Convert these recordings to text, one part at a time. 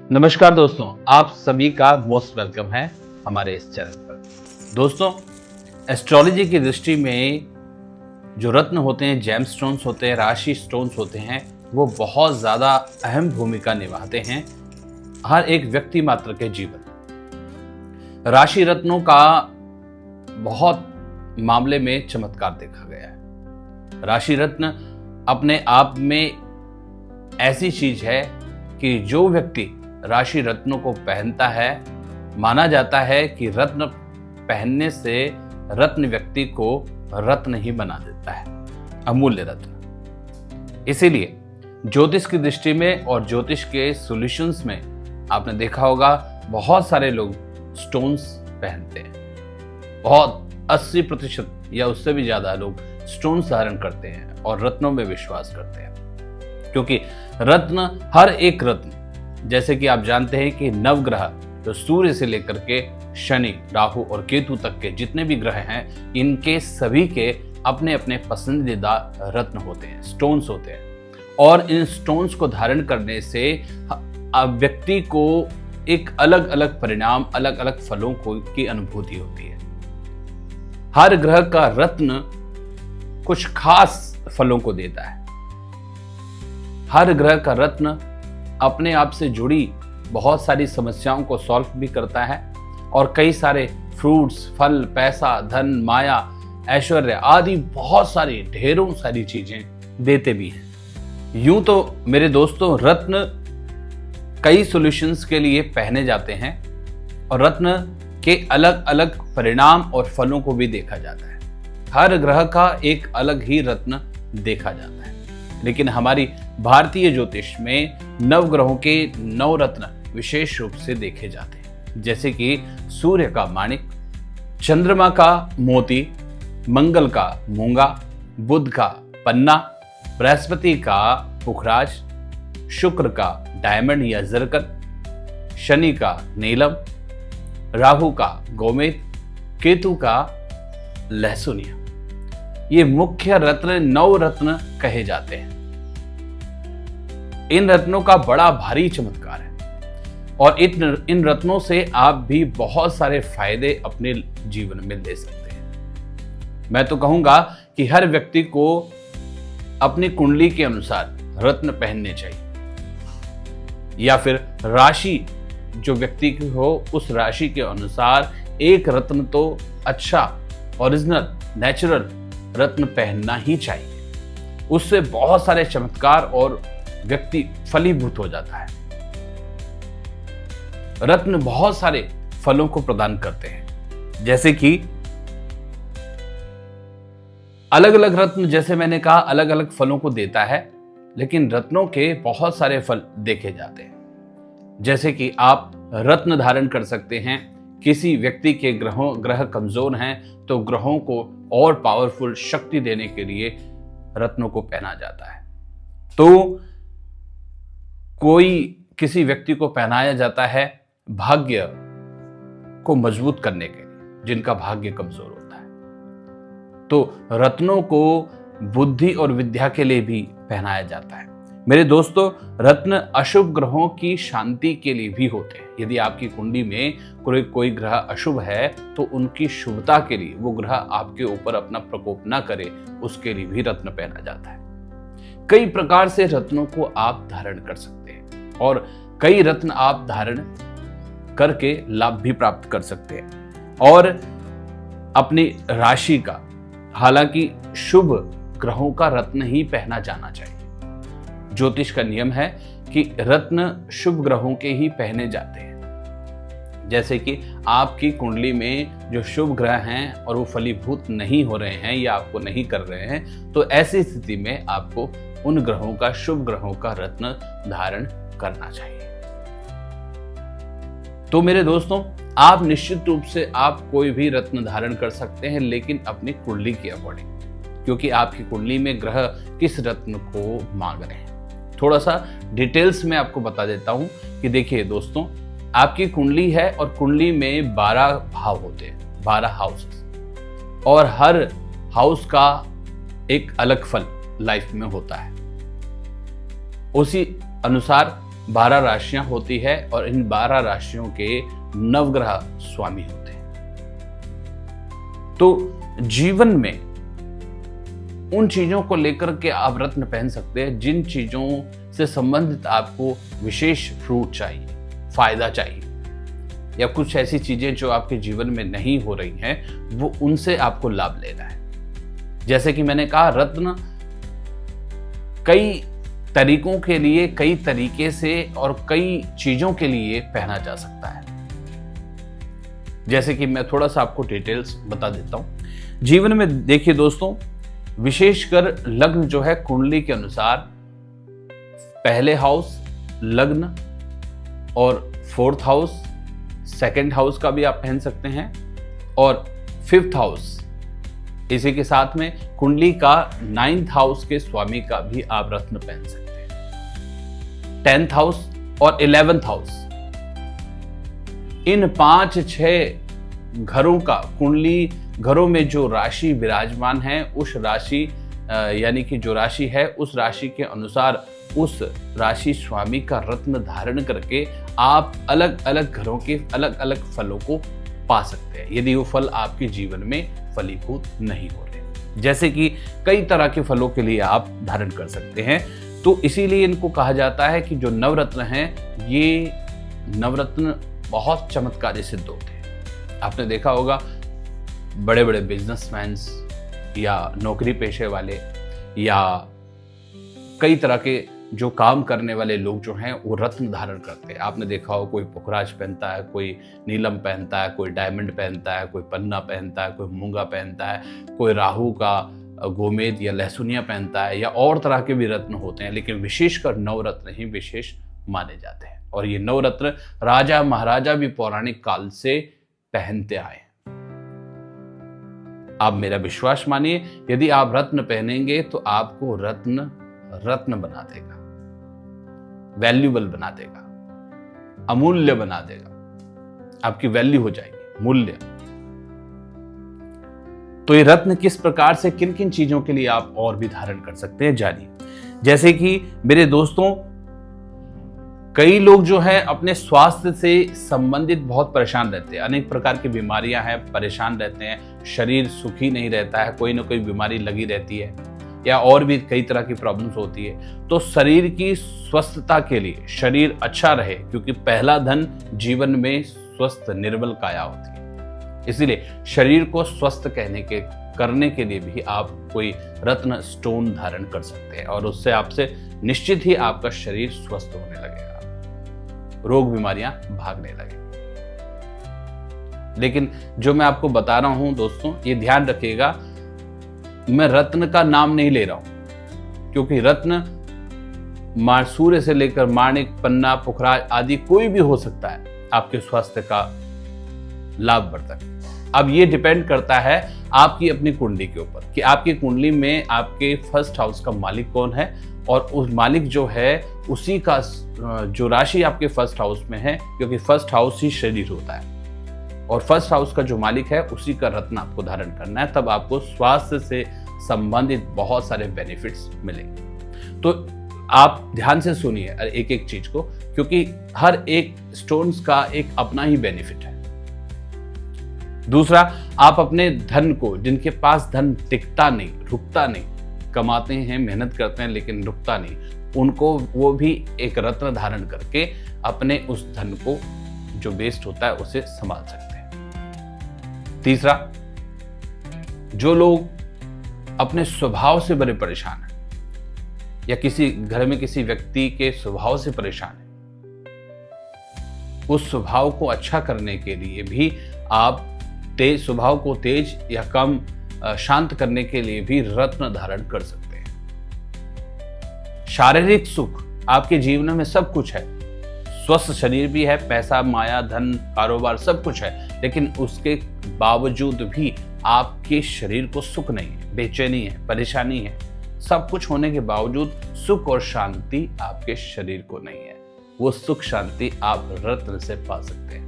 नमस्कार दोस्तों, आप सभी का मोस्ट वेलकम है हमारे इस चैनल पर। दोस्तों, एस्ट्रोलॉजी की दृष्टि में जो रत्न होते हैं, जेम स्टोन्स होते हैं, राशि स्टोन्स होते हैं, वो बहुत ज़्यादा अहम भूमिका निभाते हैं हर एक व्यक्ति मात्र के जीवन में। राशि रत्नों का बहुत मामले में चमत्कार देखा गया है। राशि रत्न अपने आप में ऐसी चीज है कि जो व्यक्ति राशि रत्नों को पहनता है, माना जाता है कि रत्न पहनने से रत्न व्यक्ति को रत्न ही बना देता है, अमूल्य रत्न। इसीलिए ज्योतिष की दृष्टि में और ज्योतिष के सॉल्यूशंस में आपने देखा होगा बहुत सारे लोग स्टोन्स पहनते हैं। बहुत 80% या उससे भी ज्यादा लोग स्टोन्स धारण करते हैं और रत्नों में विश्वास करते हैं, क्योंकि रत्न, हर एक रत्न, जैसे कि आप जानते हैं कि नवग्रह जो सूर्य से लेकर के शनि, राहु और केतु तक के जितने भी ग्रह हैं, इनके सभी के अपने अपने पसंदीदा रत्न होते हैं, स्टोन्स होते हैं। और इन स्टोन्स को धारण करने से व्यक्ति को एक अलग अलग परिणाम, अलग अलग फलों की अनुभूति होती है। हर ग्रह का रत्न कुछ खास फलों को देता है। हर ग्रह का रत्न अपने आप से जुड़ी बहुत सारी समस्याओं को सॉल्व भी करता है और कई सारे फ्रूट्स, फल, पैसा, धन, माया, ऐश्वर्य आदि बहुत सारी ढेरों सारी चीजें देते भी हैं। यूं तो मेरे दोस्तों, रत्न कई सॉल्यूशंस के लिए पहने जाते हैं और रत्न के अलग अलग परिणाम और फलों को भी देखा जाता है। हर ग्रह का एक अलग ही रत्न देखा जाता है, लेकिन हमारी भारतीय ज्योतिष में नवग्रहों के 9 रत्न विशेष रूप से देखे जाते हैं, जैसे कि सूर्य का माणिक, चंद्रमा का मोती, मंगल का मूंगा, बुध का पन्ना, बृहस्पति का पुखराज, शुक्र का डायमंड या जरकन, शनि का नीलम, राहु का गोमेद, केतु का लहसुनिया। ये मुख्य रत्न 9 रत्न कहे जाते हैं। इन रत्नों का बड़ा भारी चमत्कार है और इन रत्नों से आप भी बहुत सारे फायदे अपने जीवन में ले सकते हैं। मैं तो कहूंगा कि हर व्यक्ति को अपनी कुंडली के अनुसार रत्न पहनने चाहिए, या फिर राशि जो व्यक्ति की हो उस राशि के अनुसार एक रत्न तो अच्छा, ओरिजिनल, नेचुरल रत्न पहनना ही चाहिए। उससे बहुत सारे चमत्कार और व्यक्ति फलीभूत हो जाता है। रत्न बहुत सारे फलों को प्रदान करते हैं, जैसे कि अलग अलग रत्न, जैसे मैंने कहा, अलग अलग फलों को देता है, लेकिन रत्नों के बहुत सारे फल देखे जाते हैं। जैसे कि आप रत्न धारण कर सकते हैं। किसी व्यक्ति के ग्रह कमजोर हैं तो ग्रहों को और पावरफुल शक्ति देने के लिए रत्नों को पहना जाता है। तो किसी व्यक्ति को पहनाया जाता है भाग्य को मजबूत करने के लिए, जिनका भाग्य कमजोर होता है। तो रत्नों को बुद्धि और विद्या के लिए भी पहनाया जाता है। मेरे दोस्तों, रत्न अशुभ ग्रहों की शांति के लिए भी होते हैं। यदि आपकी कुंडली में कोई ग्रह अशुभ है तो उनकी शुभता के लिए, वो ग्रह आपके ऊपर अपना प्रकोप ना करे, उसके लिए भी रत्न पहना जाता है। कई प्रकार से रत्नों को आप धारण कर सकते हैं और कई रत्न आप धारण करके लाभ भी प्राप्त कर सकते हैं। और अपनी राशि का, हालांकि शुभ ग्रहों का रत्न ही पहना जाना चाहिए। ज्योतिष का नियम है कि रत्न शुभ ग्रहों के ही पहने जाते हैं। जैसे कि आपकी कुंडली में जो शुभ ग्रह हैं और वो फलीभूत नहीं हो रहे हैं या आपको नहीं कर रहे हैं, तो ऐसी स्थिति में आपको उन ग्रहों का, शुभ ग्रहों का रत्न धारण करना चाहिए। तो मेरे दोस्तों, आप निश्चित रूप से आप कोई भी रत्न धारण कर सकते हैं, लेकिन अपनी कुंडली के अकॉर्डिंग, क्योंकि आपकी कुंडली में ग्रह किस रत्न को मांग रहे हैं। थोड़ा सा डिटेल्स में आपको बता देता हूं कि देखिए दोस्तों, आपकी कुंडली है और कुंडली में 12 भाव होते हैं, 12 हाउसेस, और हर हाउस का एक अलग फल लाइफ में होता है। उसी अनुसार 12 राशियां होती है और इन 12 राशियों के नवग्रह स्वामी होते हैं। तो जीवन में उन चीजों को लेकर के आप रत्न पहन सकते हैं जिन चीजों से संबंधित आपको विशेष फ्रूट चाहिए, फायदा चाहिए, या कुछ ऐसी चीजें जो आपके जीवन में नहीं हो रही हैं, वो उनसे आपको लाभ लेना है। जैसे कि मैंने कहा, रत्न कई तरीकों के लिए, कई तरीके से और कई चीजों के लिए पहना जा सकता है। जैसे कि मैं थोड़ा सा आपको डिटेल्स बता देता हूं। जीवन में देखिए दोस्तों, विशेषकर लग्न जो है कुंडली के अनुसार पहले हाउस लग्न और 4th हाउस, 2nd हाउस का भी आप पहन सकते हैं, और 5th हाउस, इसी के साथ में कुंडली का 9th हाउस के स्वामी का भी आप रत्न पहन सकते हैं। 10th हाउस और 11th हाउस, इन 5-6 घरों का, कुंडली घरों में जो राशि विराजमान है, उस राशि यानी कि जो राशि है उस राशि के अनुसार उस राशि स्वामी का रत्न धारण करके आप अलग अलग घरों के अलग अलग फलों को पा सकते हैं, यदि वो फल आपके जीवन में फलीभूत नहीं हो रहे। जैसे कि कई तरह के फलों के लिए आप धारण कर सकते हैं। तो इसीलिए इनको कहा जाता है कि जो नवरत्न हैं, ये नवरत्न बहुत चमत्कारी सिद्ध होते हैं। आपने देखा होगा, बड़े बड़े बिजनेसमैन या नौकरी पेशे वाले या कई तरह के जो काम करने वाले लोग जो हैं, वो रत्न धारण करते हैं। आपने देखा हो, कोई पुखराज पहनता है, कोई नीलम पहनता है, कोई डायमंड पहनता है, कोई पन्ना पहनता है, कोई मूंगा पहनता है, कोई राहु का गोमेद या लहसुनिया पहनता है, या और तरह के भी रत्न होते हैं। लेकिन विशेषकर नवरत्न ही विशेष माने जाते हैं, और ये नवरत्न राजा महाराजा भी पौराणिक काल से पहनते आए हैं। आप मेरा विश्वास मानिए, यदि आप रत्न पहनेंगे तो आपको रत्न रत्न बना देगा, वैल्यूबल बना देगा, अमूल्य बना देगा, आपकी वैल्यू हो जाएगी, मूल्य। तो ये रत्न किस प्रकार से, किन किन चीजों के लिए आप और भी धारण कर सकते हैं, जानिए। जैसे कि मेरे दोस्तों, कई लोग जो है अपने स्वास्थ्य से संबंधित बहुत परेशान रहते हैं, अनेक प्रकार की बीमारियां हैं, परेशान रहते हैं, शरीर सुखी नहीं रहता है, कोई ना कोई बीमारी लगी रहती है, या और भी कई तरह की प्रॉब्लम्स होती है। तो शरीर की स्वस्थता के लिए, शरीर अच्छा रहे, क्योंकि पहला धन जीवन में स्वस्थ निर्बल काया होती है, इसीलिए शरीर को स्वस्थ करने के लिए भी आप कोई रत्न स्टोन धारण कर सकते हैं, और उससे आपसे निश्चित ही आपका शरीर स्वस्थ होने लगेगा, रोग बीमारियां भागने लगेंगी। लेकिन जो मैं आपको बता रहा हूं दोस्तों, ये ध्यान रखिएगा, मैं रत्न का नाम नहीं ले रहा हूं, क्योंकि रत्न सूर्य से लेकर माणिक, पन्ना, पुखराज आदि कोई भी हो सकता है आपके स्वास्थ्य का लाभवर्धक। अब ये डिपेंड करता है आपकी अपनी कुंडली के ऊपर कि आपकी कुंडली में आपके 1st हाउस का मालिक कौन है, और उस मालिक जो है उसी का जो राशि आपके 1st हाउस में है, क्योंकि 1st हाउस ही शरीर होता है, और 1st हाउस का जो मालिक है उसी का रत्न आपको धारण करना है, तब आपको स्वास्थ्य से संबंधित बहुत सारे बेनिफिट्स मिलेंगे। तो आप ध्यान से सुनिए एक एक चीज को, क्योंकि हर एक स्टोन्स का एक अपना ही बेनिफिट है। दूसरा, आप अपने धन को, जिनके पास धन टिकता नहीं, रुकता नहीं, कमाते हैं, मेहनत करते हैं लेकिन रुकता नहीं, उनको वो भी एक रत्न धारण करके अपने उस धन को जो वेस्ट होता है उसे संभाल सकते हैं। तीसरा, जो लोग अपने स्वभाव से बड़े परेशान हैं, या किसी घर में किसी व्यक्ति के स्वभाव से परेशान हैं, उस स्वभाव को अच्छा करने के लिए भी आप स्वभाव को तेज या कम शांत करने के लिए भी रत्न धारण कर सकते हैं। शारीरिक सुख, आपके जीवन में सब कुछ है, स्वस्थ शरीर भी है, पैसा, माया, धन, कारोबार सब कुछ है, लेकिन उसके बावजूद भी आपके शरीर को सुख नहीं है, बेचैनी है, परेशानी है, सब कुछ होने के बावजूद सुख और शांति आपके शरीर को नहीं है। वो सुख शांति आप रत्न से पा सकते हैं।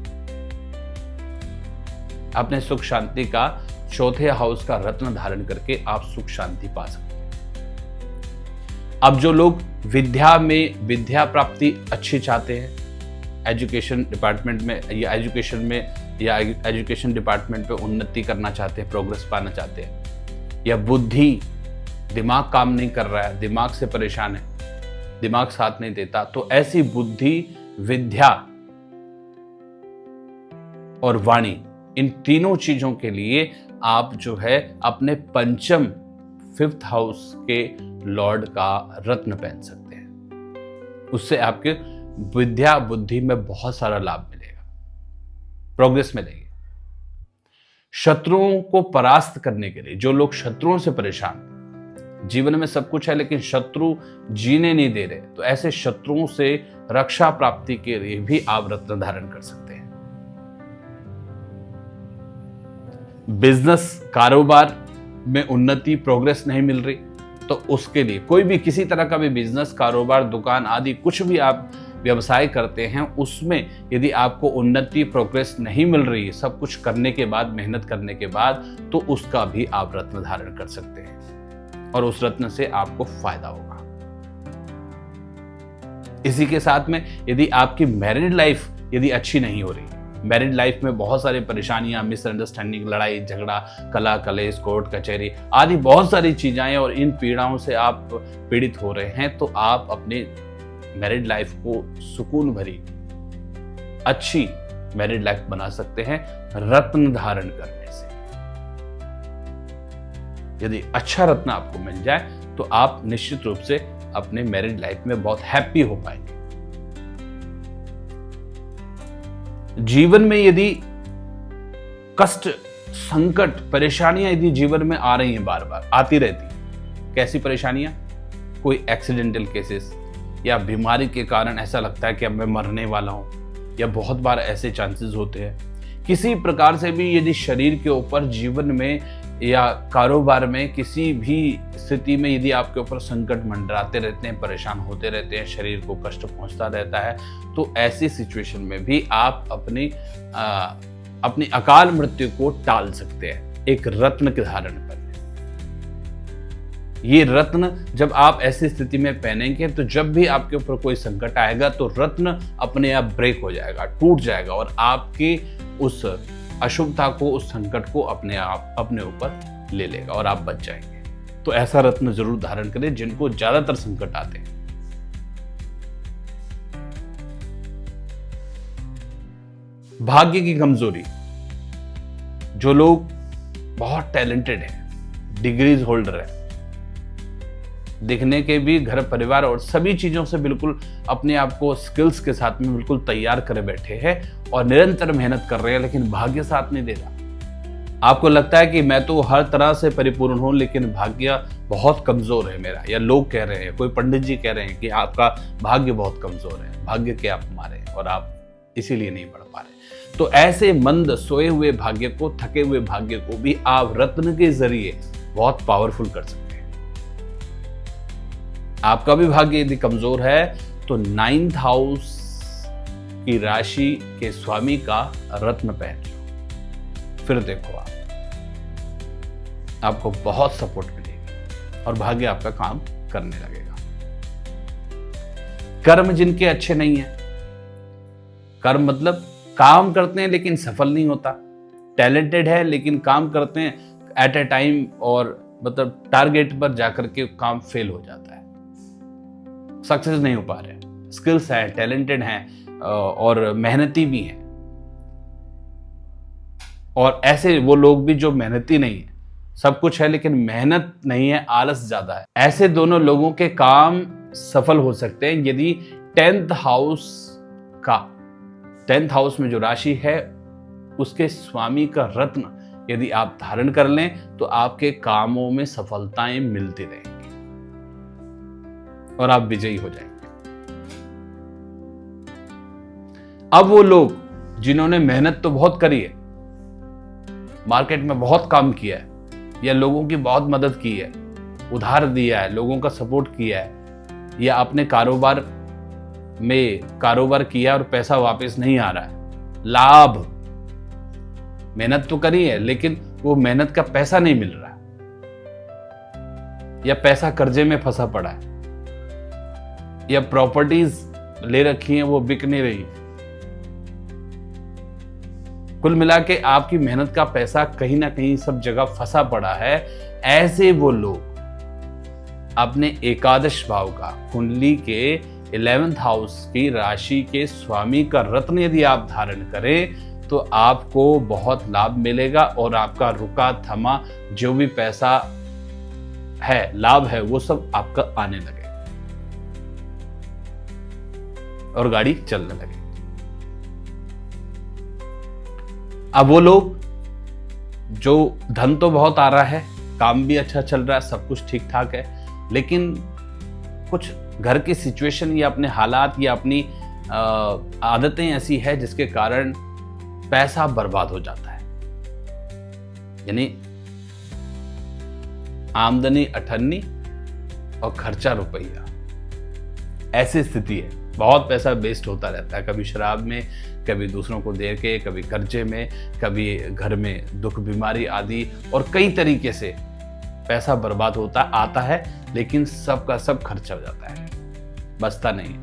अपने सुख शांति का 4th हाउस का रत्न धारण करके आप सुख शांति पा सकते हैं। अब जो लोग विद्या में विद्या प्राप्ति अच्छी चाहते हैं, एजुकेशन डिपार्टमेंट में या एजुकेशन डिपार्टमेंट पे उन्नति करना चाहते हैं, प्रोग्रेस पाना चाहते हैं, या बुद्धि, दिमाग काम नहीं कर रहा है, दिमाग से परेशान है, दिमाग साथ नहीं देता, तो ऐसी बुद्धि, विद्या और वाणी, इन तीनों चीजों के लिए आप जो है अपने पंचम 5th हाउस के लॉर्ड का रत्न पहन सकते हैं। उससे आपके विद्या बुद्धि में बहुत सारा लाभ मिलेगा, प्रोग्रेस मिलेगी। शत्रुओं को परास्त करने के लिए, जो लोग शत्रुओं से परेशान, जीवन में सब कुछ है लेकिन शत्रु जीने नहीं दे रहे, तो ऐसे शत्रुओं से रक्षा प्राप्ति के लिए भी आप रत्न धारण कर सकते हैं। बिजनेस, कारोबार में उन्नति, प्रोग्रेस नहीं मिल रही, तो उसके लिए कोई भी किसी तरह का भी बिजनेस, कारोबार, दुकान आदि कुछ भी आप व्यवसाय करते हैं, उसमें यदि आपको उन्नति, प्रोग्रेस नहीं मिल रही, सब कुछ करने के बाद, मेहनत करने के बाद, तो उसका भी आप रत्न धारण कर सकते हैं और उस रत्न से आपको फायदा होगा। इसी के साथ में यदि आपकी मैरिड लाइफ यदि अच्छी नहीं हो रही, मैरिड लाइफ में बहुत सारी परेशानियां, मिसअंडरस्टैंडिंग, लड़ाई झगड़ा, कला कलेश, कोर्ट कचहरी आदि बहुत सारी चीजें, और इन पीड़ाओं से आप पीड़ित हो रहे हैं, तो आप अपने मैरिड लाइफ को सुकून भरी अच्छी मैरिड लाइफ बना सकते हैं रत्न धारण करने से। यदि अच्छा रत्न आपको मिल जाए तो आप निश्चित रूप से अपने मैरिड लाइफ में बहुत हैप्पी हो पाएंगे। जीवन में यदि कष्ट, संकट, परेशानियां यदि जीवन में आ रही हैं, बार बार आती रहती, कैसी परेशानियां? कोई एक्सीडेंटल केसेस या बीमारी के कारण ऐसा लगता है कि अब मैं मरने वाला हूं, या बहुत बार ऐसे चांसेस होते हैं। किसी प्रकार से भी यदि शरीर के ऊपर, जीवन में या कारोबार में किसी भी स्थिति में यदि आपके ऊपर संकट मंडराते रहते हैं, परेशान होते रहते हैं, शरीर को कष्ट पहुंचता रहता है, तो ऐसी सिचुएशन में भी आप अपनी अकाल मृत्यु को टाल सकते हैं एक रत्न के धारण पर। ये रत्न जब आप ऐसी स्थिति में पहनेंगे, तो जब भी आपके ऊपर कोई संकट आएगा तो रत्न अपने आप ब्रेक हो जाएगा, टूट जाएगा, और आपके उस अशुभता को, उस संकट को अपने आप अपने ऊपर ले लेगा और आप बच जाएंगे। तो ऐसा रत्न जरूर धारण करें जिनको ज्यादातर संकट आते हैं। भाग्य की कमजोरी, जो लोग बहुत टैलेंटेड हैं, डिग्रीज होल्डर हैं, दिखने के भी, घर परिवार और सभी चीजों से बिल्कुल अपने आप को स्किल्स के साथ में बिल्कुल तैयार करे बैठे हैं और निरंतर मेहनत कर रहे हैं, लेकिन भाग्य साथ नहीं दे रहा। आपको लगता है कि मैं तो हर तरह से परिपूर्ण हूं, लेकिन भाग्य बहुत कमजोर है मेरा, या लोग कह रहे हैं, कोई पंडित जी कह रहे हैं कि आपका भाग्य बहुत कमजोर है, भाग्य के आप मारे और आप इसीलिए नहीं बढ़ पा रहे। तो ऐसे मंद, सोए हुए भाग्य को, थके हुए भाग्य को भी आप रत्न के जरिए बहुत पावरफुल कर सकते हैं। आपका भी भाग्य यदि कमजोर है तो 9th हाउस की राशि के स्वामी का रत्न पहन लो, फिर देखो आपको बहुत सपोर्ट मिलेगी और भाग्य आपका काम करने लगेगा। कर्म जिनके अच्छे नहीं है, कर्म मतलब काम करते हैं लेकिन सफल नहीं होता, टैलेंटेड है लेकिन काम करते हैं एट ए टाइम और मतलब टारगेट पर जाकर के काम फेल हो जाता है, सक्सेस नहीं हो पा रहे। स्किल्स है, टैलेंटेड हैं और मेहनती भी हैं, और ऐसे वो लोग भी जो मेहनती नहीं है, सब कुछ है लेकिन मेहनत नहीं है, आलस ज्यादा है, ऐसे दोनों लोगों के काम सफल हो सकते हैं यदि 10th हाउस में जो राशि है उसके स्वामी का रत्न यदि आप धारण कर लें तो आपके कामों में सफलताएं मिलती रहेंगी और आप विजयी हो जाएंगे। अब वो लोग जिन्होंने मेहनत तो बहुत करी है, मार्केट में बहुत काम किया है, या लोगों की बहुत मदद की है, उधार दिया है, लोगों का सपोर्ट किया है, या अपने कारोबार किया और पैसा वापस नहीं आ रहा है, लाभ, मेहनत तो करी है लेकिन वो मेहनत का पैसा नहीं मिल रहा है, या पैसा कर्जे में फंसा पड़ा है, या प्रॉपर्टीज ले रखी हैं वो बिक नहीं रही। कुल मिला के आपकी मेहनत का पैसा कहीं ना कहीं सब जगह फंसा पड़ा है। ऐसे वो लोग अपने एकादश भाव का, कुंडली के 11th हाउस की राशि के स्वामी का रत्न यदि आप धारण करें तो आपको बहुत लाभ मिलेगा और आपका रुका थमा जो भी पैसा है, लाभ है, वो सब आपका आने लगे और गाड़ी चलने लगे। अब वो लोग जो धन तो बहुत आ रहा है, काम भी अच्छा चल रहा है, सब कुछ ठीक ठाक है, लेकिन कुछ घर की सिचुएशन या अपने हालात या अपनी आदतें ऐसी है जिसके कारण पैसा बर्बाद हो जाता है। यानी आमदनी 98 और खर्चा रुपया, ऐसी स्थिति है। बहुत पैसा वेस्ट होता रहता है, कभी शराब में, कभी दूसरों को दे के, कभी कर्जे में, कभी घर में दुख बीमारी आदि, और कई तरीके से पैसा बर्बाद होता आता है, लेकिन सबका सब खर्चा हो जाता है, बचता नहीं।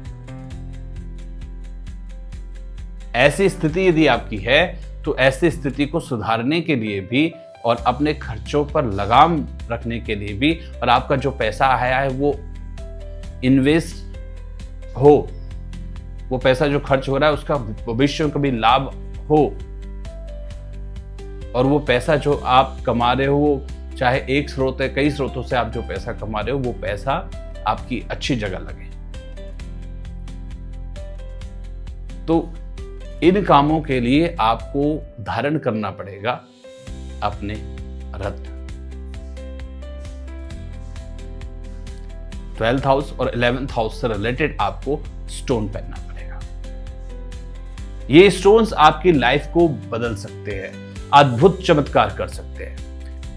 ऐसी स्थिति यदि आपकी है तो ऐसी स्थिति को सुधारने के लिए भी और अपने खर्चों पर लगाम रखने के लिए भी, और आपका जो पैसा आया है वो इन्वेस्ट हो, वो पैसा जो खर्च हो रहा है उसका भविष्य में कभी लाभ हो, और वो पैसा जो आप कमा रहे हो, चाहे एक स्रोत है, कई स्रोतों से आप जो पैसा कमा रहे हो, वो पैसा आपकी अच्छी जगह लगे। तो इन कामों के लिए आपको धारण करना पड़ेगा अपने रत्न। 12th हाउस और 11th हाउस से रिलेटेड आपको स्टोन पहनना पड़ेगा। ये स्टोन्स आपकी लाइफ को बदल सकते हैं, अद्भुत चमत्कार कर सकते हैं।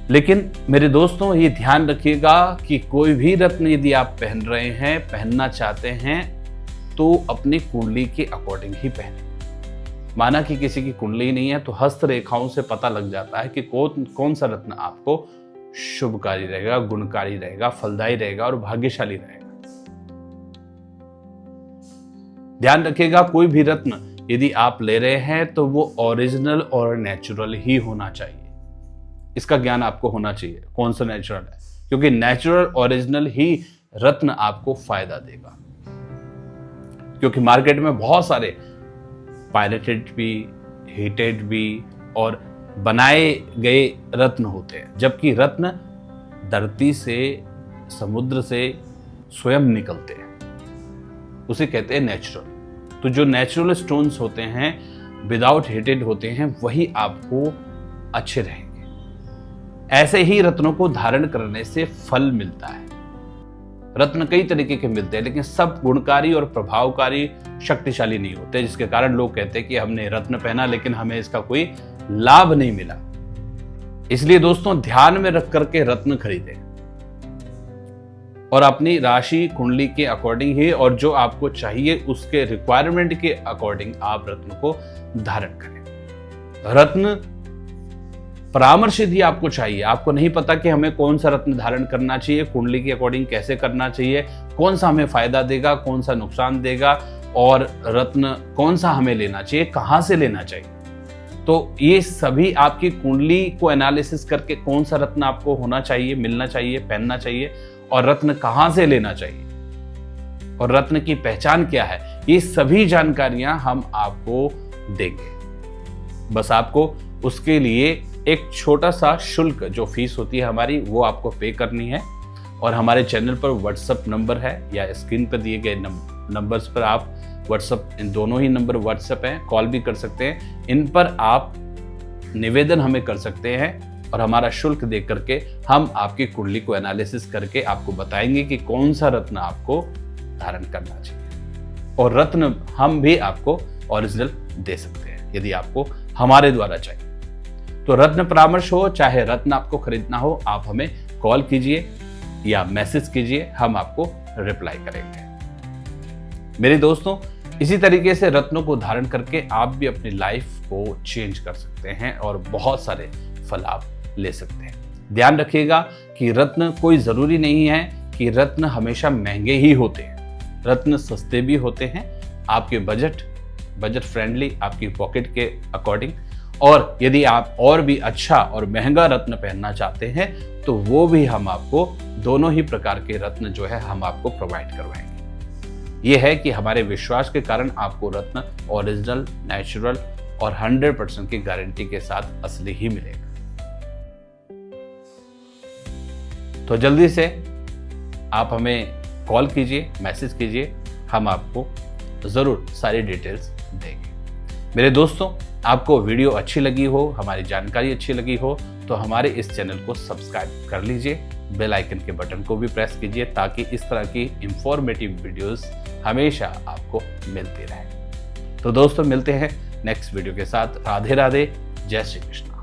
लेकिन मेरे दोस्तों, ये ध्यान रखिएगा कि कोई भी रत्न यदि आप पहन रहे हैं, पहनना चाहते हैं, तो अपनी कुंडली के अकॉर्डिंग ही पहने। माना कि किसी की कुंडली नहीं है तो हस्त रेखाओं से पता लग जाता है कि कौन सा रत्न आपको शुभकारी रहेगा, गुणकारी रहेगा, फलदायी रहेगा और भाग्यशाली रहेगा। ध्यान रखिएगा, कोई भी रत्न यदि आप ले रहे हैं तो वो ओरिजिनल और नेचुरल ही होना चाहिए। इसका ज्ञान आपको होना चाहिए कौन सा नेचुरल है, क्योंकि नेचुरल ओरिजिनल ही रत्न आपको फायदा देगा। क्योंकि मार्केट में बहुत सारे पायरेटेड भी, हीटेड भी और बनाए गए रत्न होते हैं, जबकि रत्न धरती से, समुद्र से स्वयं निकलते हैं, उसे कहते हैं नेचुरल। तो जो नेचुरल स्टोन्स होते हैं, विदाउट हीटेड होते हैं, वही आपको अच्छे रहेंगे। ऐसे ही रत्नों को धारण करने से फल मिलता है। रत्न कई तरीके के मिलते हैं, लेकिन सब गुणकारी और प्रभावकारी, शक्तिशाली नहीं होते, जिसके कारण लोग कहते हैं कि हमने रत्न पहना लेकिन हमें इसका कोई लाभ नहीं मिला। इसलिए दोस्तों, ध्यान में रख करके रत्न खरीदें और अपनी राशि कुंडली के अकॉर्डिंग ही, और जो आपको चाहिए उसके रिक्वायरमेंट के अकॉर्डिंग आप रत्न को धारण करें। रत्न परामर्श यदि आपको चाहिए, आपको नहीं पता कि हमें कौन सा रत्न धारण करना चाहिए, कुंडली के अकॉर्डिंग कैसे करना चाहिए, कौन सा हमें फायदा देगा, कौन सा नुकसान देगा, और रत्न कौन सा हमें लेना चाहिए, कहां से लेना चाहिए, तो ये सभी आपकी कुंडली को एनालिसिस करके कौन सा रत्न आपको होना चाहिए, मिलना चाहिए, पहनना चाहिए, और रत्न कहां से लेना चाहिए, और रत्न की पहचान क्या है, ये सभी जानकारियां हम आपको देंगे। बस आपको उसके लिए एक छोटा सा शुल्क, जो फीस होती है हमारी, वो आपको पे करनी है। और हमारे चैनल पर व्हाट्सएप नंबर है या स्क्रीन पर दिए गए नंबर्स पर आप व्हाट्सएप, इन दोनों ही नंबर व्हाट्सएप हैं, कॉल भी कर सकते हैं। इन पर आप निवेदन हमें कर सकते हैं और हमारा शुल्क दे करके हम आपकी कुंडली को एनालिसिस करके आपको बताएंगे कि कौन सा रत्न आपको धारण करना चाहिए। और रत्न हम भी आपको ओरिजिनल दे सकते हैं यदि आपको हमारे द्वारा चाहिए। तो रत्न परामर्श हो, चाहे रत्न आपको खरीदना हो, आप हमें कॉल कीजिए या मैसेज कीजिए, हम आपको रिप्लाई करेंगे। मेरे दोस्तों, इसी तरीके से रत्नों को धारण करके आप भी अपनी लाइफ को चेंज कर सकते हैं और बहुत सारे फल आप ले सकते हैं। ध्यान रखिएगा कि रत्न कोई जरूरी नहीं है कि रत्न हमेशा महंगे ही होते हैं। रत्न सस्ते भी होते हैं, आपके बजट फ्रेंडली, आपकी पॉकेट के अकॉर्डिंग। और यदि आप और भी अच्छा और महंगा रत्न पहनना चाहते हैं तो वो भी हम आपको, दोनों ही प्रकार के रत्न जो है हम आपको प्रोवाइड करवाएंगे। ये है कि हमारे विश्वास के कारण आपको रत्न ओरिजिनल, नेचुरल और 100% की गारंटी के साथ असली ही मिलेगा। तो जल्दी से आप हमें कॉल कीजिए, मैसेज कीजिए, हम आपको जरूर सारी डिटेल्स देंगे। मेरे दोस्तों, आपको वीडियो अच्छी लगी हो, हमारी जानकारी अच्छी लगी हो तो हमारे इस चैनल को सब्सक्राइब कर लीजिए, बेल आइकन के बटन को भी प्रेस कीजिए ताकि इस तरह की इंफॉर्मेटिव वीडियोस हमेशा आपको मिलती रहे। तो दोस्तों, मिलते हैं नेक्स्ट वीडियो के साथ। राधे राधे, जय श्री कृष्ण।